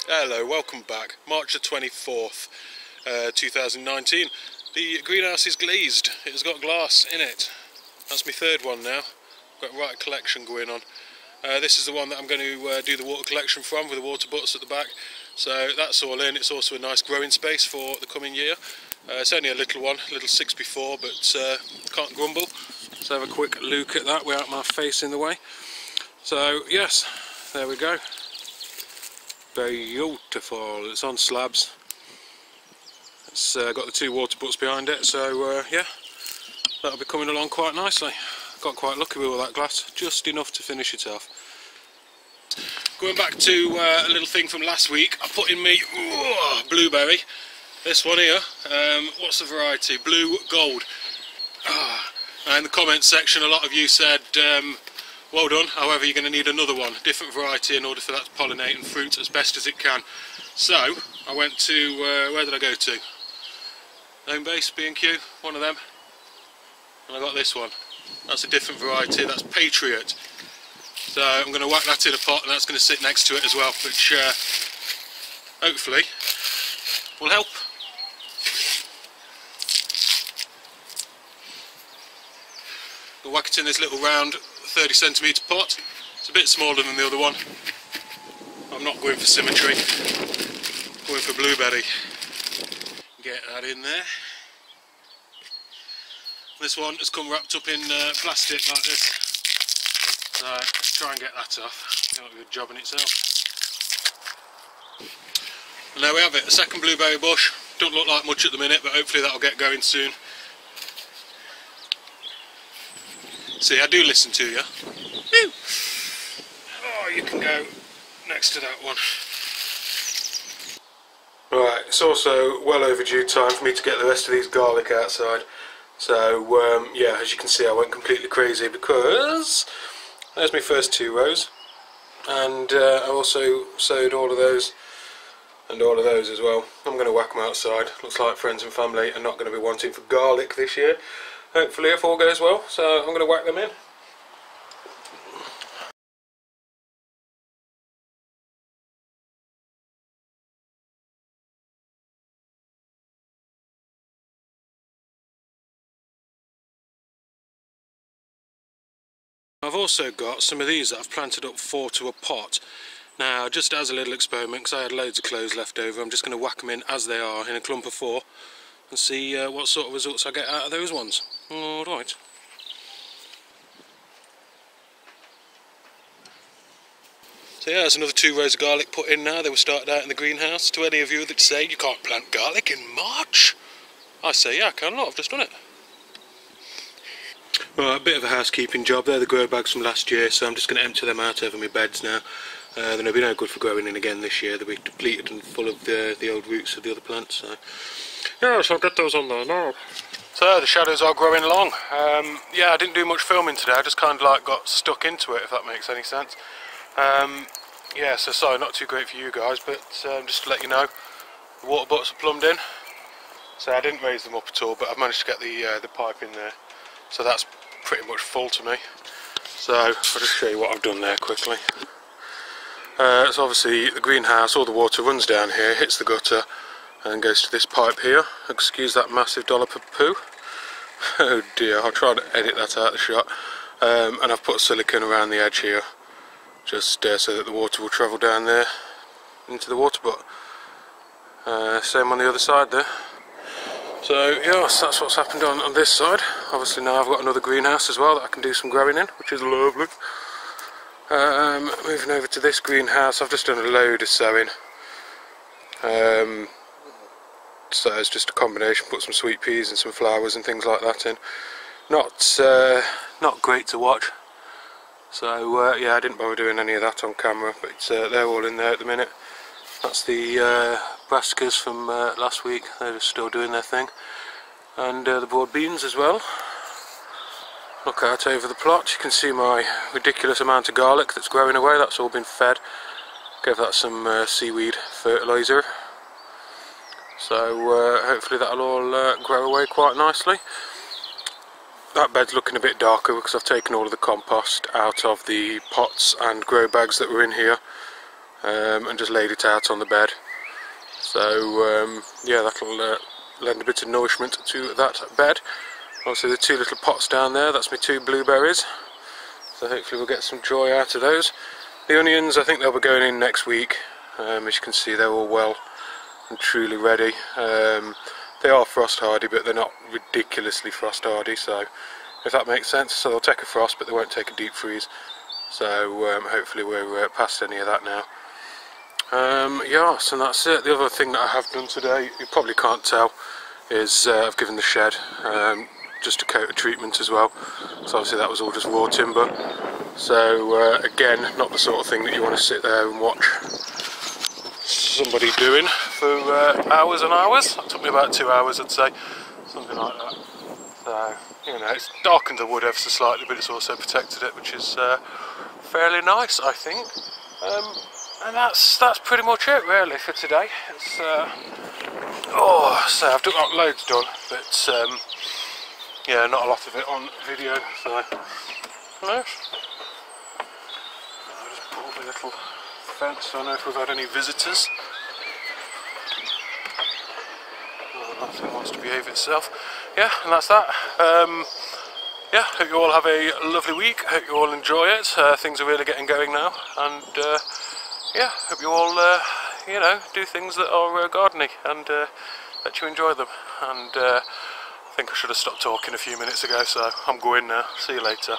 Hello, welcome back. March the 24th, 2019. The greenhouse is glazed. It has got glass in it. That's my third one now. Got a right collection going on. This is the one that I'm going to do the water collection from, with the water butts at the back. So that's all in. It's also a nice growing space for the coming year. It's only a little one, a little 6x4, but can't grumble. Let's have a quick look at that without my face in the way. So yes, there we go. Beautiful. It's on slabs. It's got the two water butts behind it, so yeah, that'll be coming along quite nicely. Got quite lucky with all that glass, just enough to finish it off. Going back to a little thing from last week, I put in me blueberry. This one here. What's the variety? Blue Gold. And in the comments section, a lot of you said, well done, however you're going to need another one, different variety, in order for that to pollinate and fruit as best as it can. So I went to, where did I go to? Home Base, B&Q, one of them, and I got this one. That's a different variety, that's Patriot. So I'm going to whack that in a pot, and that's going to sit next to it as well, which hopefully will help. I'll whack it in this little round 30cm pot. It's a bit smaller than the other one. I'm not going for symmetry, I'm going for blueberry. Get that in there. This one has come wrapped up in plastic like this. So let's try and get that off. That'll be a job in itself. And there we have it, the second blueberry bush. Don't look like much at the minute, but hopefully that'll get going soon. See, I do listen to you. Woo! Oh, you can go next to that one. Right, it's also well overdue time for me to get the rest of these garlic outside. So, yeah, as you can see, I went completely crazy because there's my first two rows. And I also sowed all of those and all of those as well. I'm going to whack them outside. Looks like friends and family are not going to be wanting for garlic this year. Hopefully if all goes well, so I'm going to whack them in. I've also got some of these that I've planted up 4 to a pot. Now, just as a little experiment, because I had loads of clothes left over, I'm just going to whack them in as they are in a clump of 4 and see what sort of results I get out of those ones. Alright. So yeah, there's another 2 rows of garlic put in now. They were started out in the greenhouse. To any of you that say you can't plant garlic in March, I say yeah, I can. Look, I've just done it. Right, a bit of a housekeeping job. They're the grow bags from last year, so I'm just going to empty them out over my beds now. They're going to be no good for growing in again this year. They'll be depleted and full of the old roots of the other plants. So yeah, so I'll get those on there now. So the shadows are growing along. Yeah, I didn't do much filming today. I just kind of like got stuck into it, if that makes any sense. Yeah, so sorry, not too great for you guys, but just to let you know, the water butts are plumbed in. So I didn't raise them up at all, but I've managed to get the pipe in there. So that's pretty much full to me. So I'll just show you what I've done there quickly. So obviously the greenhouse, all the water runs down here, hits the gutter and goes to this pipe here. Excuse that massive dollop of poo. Oh dear, I'll try to edit that out of the shot. And I've put silicone around the edge here, just so that the water will travel down there into the water butt. Same on the other side there. So yes, that's what's happened on this side. Obviously now I've got another greenhouse as well that I can do some growing in, which is lovely. Moving over to this greenhouse, I've just done a load of sowing. So it's just a combination, put some sweet peas and some flowers and things like that in. Not great to watch. So yeah, I didn't bother doing any of that on camera, but they're all in there at the minute. That's the brassicas from last week. They're just still doing their thing. And the broad beans as well. Look out over the plot, you can see my ridiculous amount of garlic that's growing away. That's all been fed. Gave that some seaweed fertiliser. So hopefully that'll all grow away quite nicely. That bed's looking a bit darker because I've taken all of the compost out of the pots and grow bags that were in here. and just laid it out on the bed. So yeah, that'll lend a bit of nourishment to that bed. Also the 2 little pots down there, that's my 2 blueberries, so hopefully we'll get some joy out of those. The onions, I think they'll be going in next week. As you can see, they're all well and truly ready. They are frost hardy, but they're not ridiculously frost hardy, so if that makes sense. So they'll take a frost, but they won't take a deep freeze. So hopefully we're past any of that now. Yeah, so that's it. The other thing that I have done today, you probably can't tell, is I've given the shed just a coat of treatment as well. So obviously that was all just raw timber. So again, not the sort of thing that you want to sit there and watch somebody doing for hours and hours. It took me about 2 hours, I'd say, something like that. So, you know, it's darkened the wood ever so slightly, but it's also protected it, which is fairly nice, I think. And that's pretty much it really for today. It's so I've got loads done, but yeah, not a lot of it on video. So I'll just pull the little fence so I know if we've had any visitors. Nothing wants to behave itself. Yeah, and that's that. Yeah, hope you all have a lovely week. Hope you all enjoy it. Things are really getting going now, and yeah, hope you all you know, do things that are gardening and let you enjoy them. And I think I should have stopped talking a few minutes ago, so I'm going now. See you later.